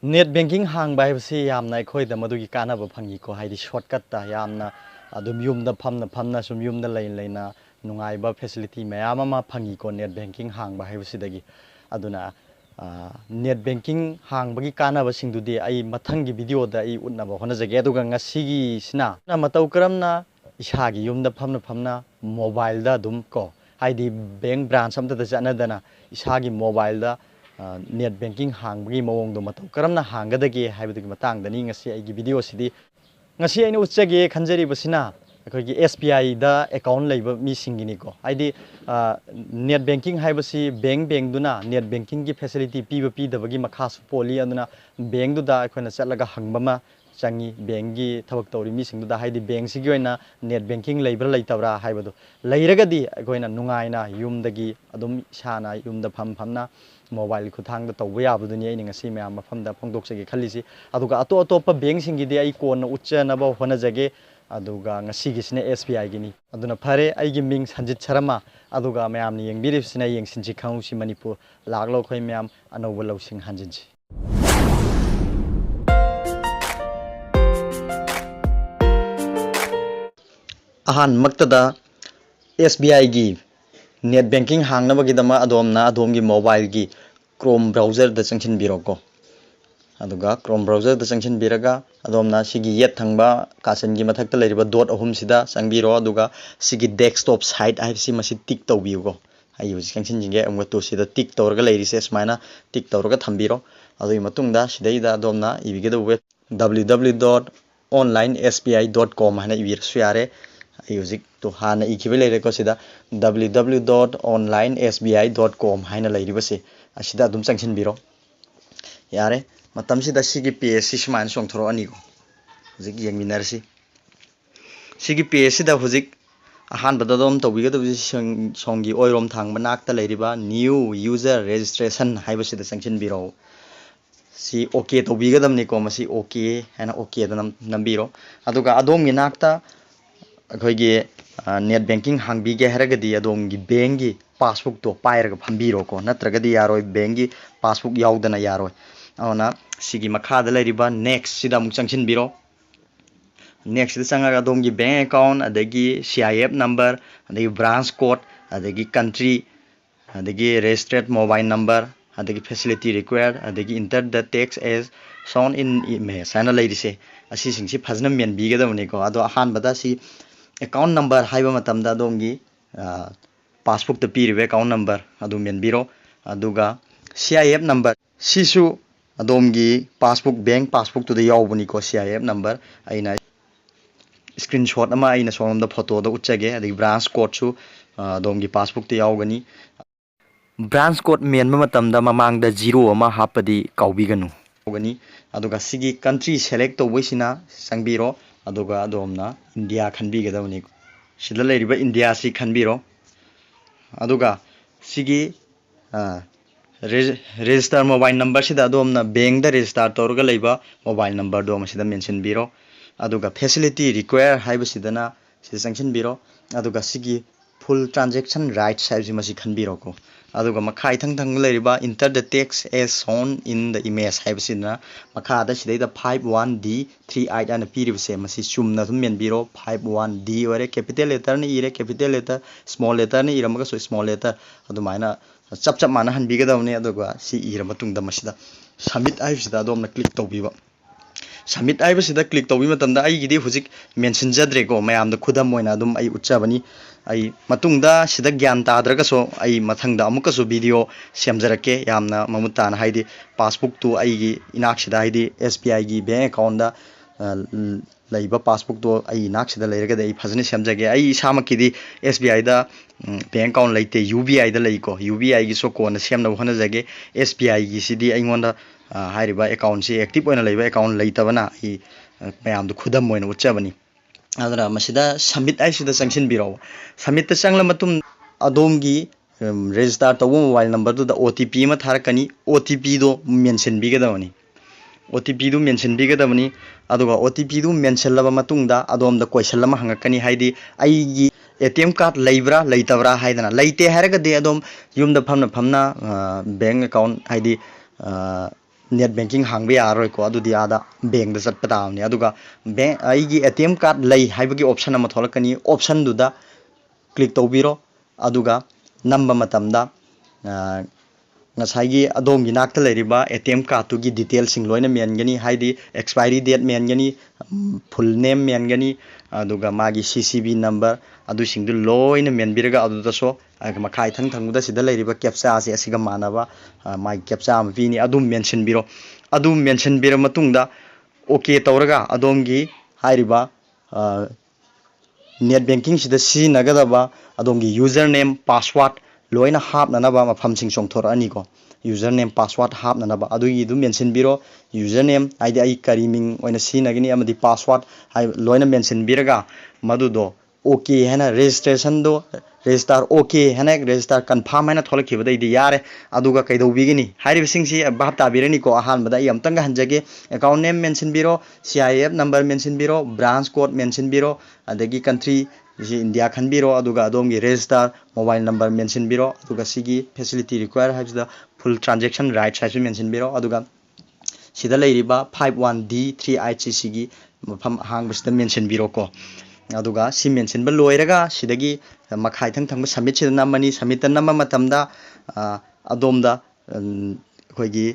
net banking Hong बाइबसी यामना अखोइदा मदुगी कानाबा fungi को हाइदि shortcut ता यामना अदुम युमदा फमना सुम युमदा लेना नुंगाइबा फैसिलिटी मयाम अमा फंगी को नेट बैंकिंग हांग बाइबसीदगी अदुना नेट बैंकिंग हांग बगी कानाबा सिंगदुदि आई मथंगी वीडियो दा आई उन्नाबा होनजगे अदुगा ngasiगी सिना मतौ करमना इसागी युमदा फमना मोबाइल दा दुम को हाइदि बैंक ब्रांच अमता दा जानदना इसागी मोबाइल दा नेट बैंकिंग हांगबगी मवोंग दो मतौ करमना हांगदगे हाइबदगी मतंग दनी ngasi आइगी वीडियो सिदी ngasi आइना उच्चगे खंजरी बसिना अखोगी SBI दा अकाउंट लेबा मी सिंगिनी को हाइदि नेट बैंकिंग हाइबसी बैंक दुना नेट बैंकिंग की फैसिलिटी पी दबगी मखासु पोली अदुना बैंक दुदा अखोना चलगा हंगबमा चंगी बैंक की थबक तौरी मी सिंगदुदा हाइदि बैंक सिगी ओइना नेट बैंकिंग लेब्रा लेतबरा हाइबदो लेरगदी अखोइना नुंगाइना युमदगी अदुम इसाना युमदा फमना मोबाइल खुथांगदा तौबा याबदुनी आइना ngasi मयाम मफमदा फोंदोकसगे खल्लिसि अदुगा अतोपा बैंक सिंगिदि आई कोन उच्चनबा होनजगे अदुगा ngasigisine SBI gini aduna phare aigi ming sanjit sharma aduga mayam ni yengbiribsina yengsinsi khanghusi manipur laglo khoi mayam anoba lawsing hanjinsi ahan maktada SBI gi net banking hangnaba gidama adomna adomgi mobile gi Chrome browser da changchin biroko aduga Chrome browser da changchin biraga adomna sigi yet thangba kasen gi mathakta leiriba dot ahum sida changbiro aduga sigi desktop site IFC masi tick tawbiu go ayu changchin jinge amga to sida tick tawraga leirise smaina tick tawraga thambiro adu matungda sidaida adomna ibige da web www.onlinesbi.com hana ibir suyare ayu zik to hana ikibe leire ko sida www.onlinesbi.com hana leiriba se asida adum changchin biro yare matam sida sigi PS sisman song thoro ani go zik yengminarsi sigi PS sida huzik ahan badadom tawbiga do songi oirom thang manakta leiriba new user registration haiba sida sanction biro si okay tawbiga damni ko masi okay hana okay da nambiro aduga adom gi nakta akhoi net banking hangbi ge haragadi adom gi bank gi passbook to pairaga phambiro ko natragadi yaroi bank gi passbook yaudana yaroi awna sigi makhada leiriba next sida muk changchin biro next sida changaga adomgi bank account adagi CIF number adagi branch code adagi country adagi registered mobile number adagi facility required adagi enter the text as shown in image sana leirise asi singsi phajna men bigadamni ko ado ahan bada si account number haiba matamda adomgi passbook ta piribe account number adu men biro aduga CIF number sisu adomgi passbook bank passbook to the yaubani ko CIF number aina screenshot ama aina somda photo da uchage adi branch code su adomgi passbook te yaugani branch code menba matamda mamangda 0 ama hapadi kaubiganu ogani aduga sigi country select to boisina sangbiro aduga adomna India khanbi gadawni sida leiriba India si khanbiro aduga sigi register mobile number sida adomna bank da register torga leiba mobile number do masida mention biro aduga facility require haiba sidana sida sanction biro aduga sigi full transaction rights haibi masi khanbiro ko aduga makhai thang leiriba enter the text as shown in the image haiba sidana makha da sidaida 51D 38 ana piribse masi chumna thum men biro 51D ore capital letter ni ire capital letter small letter ni iramaga so small letter adumaina chap mana han bigadawne aduga si ira matungda masida submit aibsida adomna click tawbiba submit aibsida click tawbi matamda ai gidi hujik mention jadre ko mayamda khudam moina adum ai utchabani ai matungda sida gyan tadraga so ai mathangda amuka so video semjarake yamna mamutana haidi passbook tu ai gi inak sida haidi SBI gi bank account da laiba passbook do ai inak sida leiraga dai phajani semjage ai samakidi SBI da bank account laite UBI da laiko UBI gi so ko na semna hona jage SBI gi sidi aingonda hairiba account si active oina laiba account laitabana ai mayam du khudam moina utchabani adra masida submit ai sida sanction biro submit ta changla matum adomgi register tawo mobile number du da OTP ma tharakani OTP do mention bigadawani OTP du mention bigadawani aduga OTP du mention laba matungda adom da question lama hangakani haidi ai gi ATM card leibra leitabra haidana leite haragade adom yumda famna bank account haidi net banking हांग यारो को अदुदी आदा bank द चट पतावनी अदुगा bank आईगी एटीएम कार्ड लई हाइबगी ऑप्शन अमा थोलकनी ऑप्शन दुदा क्लिक तौबीरो अदुगा नंबर मतमदा ngasai adom gi nakta leriba ATM card tu gi detail sing loina mengani haidi expiry date mengani full name mengani aduga magi CCV number adu sing du loina menbiraga adu da so makai thang thang da sida leriba captcha ase asiga manaba mai captcha am vini adu mention biro adu mention bira matungda okay tawraga adom gi hairiba net banking sida si nagadaba adom gi username password loina hap nanaba mafam sing songthor ani ko username password hap nanaba adu idu mention biro username id ai kariming oina sinagini amadi password hai loina mention biraga madudo okay hena registration do register okay hena register confirm hena tholakibada idi yare aduga kaido bigini hairi sing si bab ta birani ko ahan bada yam tanga hanjage account name mention biro CIF number mention biro branch code mention biro adagi country India khan biro aduga adom gi register mobile number mention biro aduga sigi facility require habsida full transaction rights has mention biro aduga sida leiriba 51D3ICC gi mafam hang bisda mention biro ko aduga si mention ba loiraga sidagi makhai thang thang submit sidana mani submit nama matamda adomda khoigi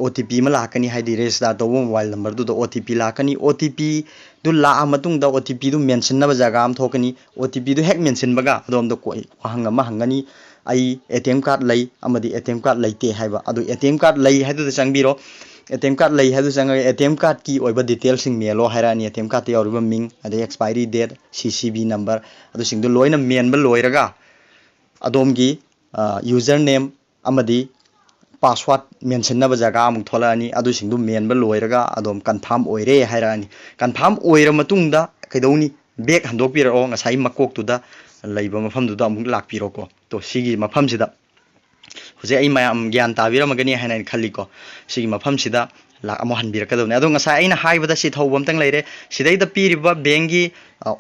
OTP ma lakani haidi register to mobile number du OTP lakani OTP du la amatung da OTP du mention na jaga am thokani OTP du hack mention baga adom do koi hanga ma hangani ai ATM card lai amadi ATM card laite haiba adu ATM card lai haidu da changbiro ATM card lai haidu chang ATM card ki oiba details sing melo hairani ATM card te oriba ming ade expiry date CCV number adu sing du loina men ba loiraga adom gi username amadi password mention na jaga amuk tholani adu singdu menba loiraga adom confirm oire hairani confirm oira matungda kaidoni back handok piro ngasai makok tu da leiba mafam du da amuk lak piro ko to sigi mafam sida huje ai mayam gyan tabira magani haina khalli ko sigi mafam sida la amo hanbira kadone adu ngasai aina haibada si thobam tang leire sidai da piriba banki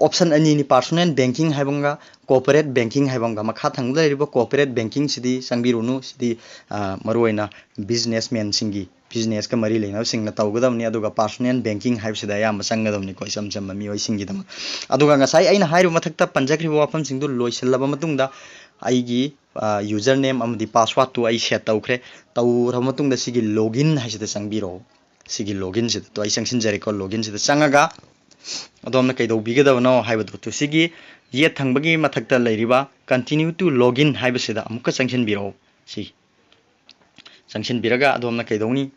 option ani ni personal banking haibanga corporate banking haibanga makha thangda leiriba corporate banking sidi sangbirunu sidi maroina businessman singi business ka mari leina singna tawgadamni aduga personal banking haibsida ya masangadamni ko isam cham mi oi singi dam aduga ngasai aina hairu mathakta panjakri wafam singdu loisallaba matungda aigi username amdi password tu ai set tawkhre tawra matungda sigi login haisida sangbiro sigi login sida to ai sangsin jari ko login sida sangaga adom na kaido bigadawno haibadu to sigi ye thangbagi mathakta leiriba continue to login haibasida amukka sangsin biro si sangsin biraga adom na kaidoni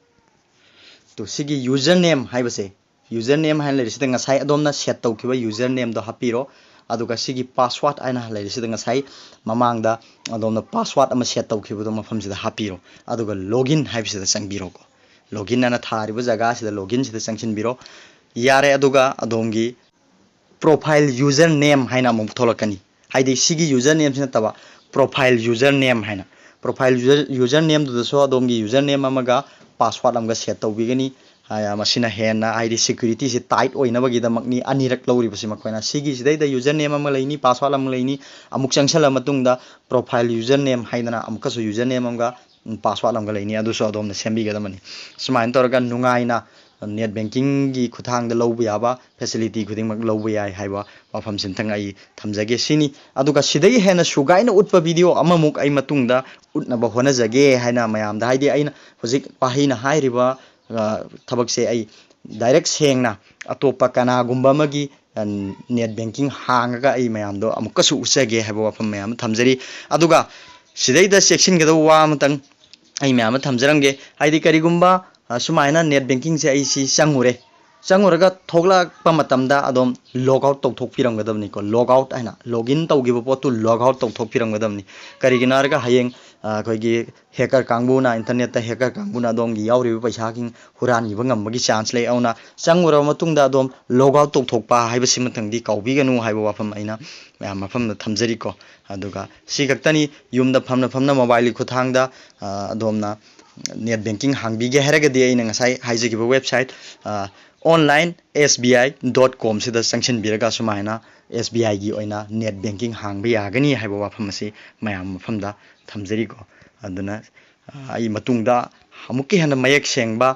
to sigi username haibase username han leirisida ngasai adom na set tawkiba username do hapiro aduga sigi password aina leirisida ngasai mamangda adom na password ama set tawkiba do mafam sida hapiro aduga login haibasida sangbiro ko login ana thariba jaga sida login sida sangsin biro yare aduga adongi profile username haina mum tholakani haidi sigi username sina taba profile username haina profile username du so adongi username amaga password amga set tawbigani aya masina hena id security si tight oina bagi da makni anirak lawri basi makoina sigi sidai da username ama laini password ama laini amuk changsala matungda profile username haidana amka so username amga password amga laini adu so adom na sembi ga damani sumain torga nungaina net banking gi khuthangda lawbu yaba facility khuding mak lawbu yai haiba wafam sintang ai thamjage sini aduga sidai hena sugaina utpa video ama muk ai matungda utna ba hona jage haina mayam da haidi aina hojik pahina hairiba thabak se ai direct sengna atopa kana gumba magi net banking hangaga ai mayam do amukka su usage haiba wafam mayam thamjari aduga sidai da section ga do wa matang ai mayam thamjaramge haidi kari gumba sumaina net banking se ai si changure changuraga thogla pa matamda adom log out tok piramgadamni ko log out aina login tawgiba potu log out tok piramgadamni kariginarga hayeng khoigi hacker kangbuna internet ta hacker kangbuna dom gi yauri paisa king huran gi bangam gi chance le auna changura matungda adom log out tok pa haiba simatangdi kaubiganu haiba wafam aina mayam mafam na thamjari ko aduga si gaktani yumda famna mobile khuthangda adomna net banking hangbige heragadi aina ngasai haijagiba website online sbi.com sida sanction biraga sumaina SBI gi oina net banking hangba yagani haiba wafam asi mayam mafamda thamjari ko aduna ai matungda hamuki hana mayak sengba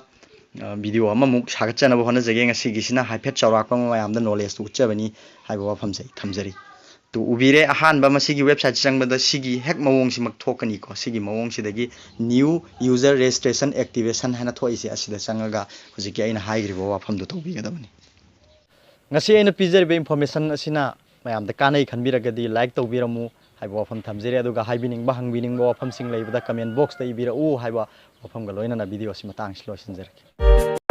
video अममुक सागतचनब होनजगे ngasigisina haiphet chawrakpa mayamda knowledge tu utchabani haiba wafamsai thamjari tu ubire ahanba masigi website changbada sigi hek mawong simak thokani ko sigi mawong sidagi new user registration activation hana thoisi asida changaga hujiki aina haigriba wafam du tobigadabani ngasi aina pijariba information asina mayamda kanai khanbiragadi like tawbiramu haiba wafam thamjari aduga haibiningba hangbiningba wafam sing leibada comment box da ibira u haiba wafam ga loina na video si matang slo sinjarki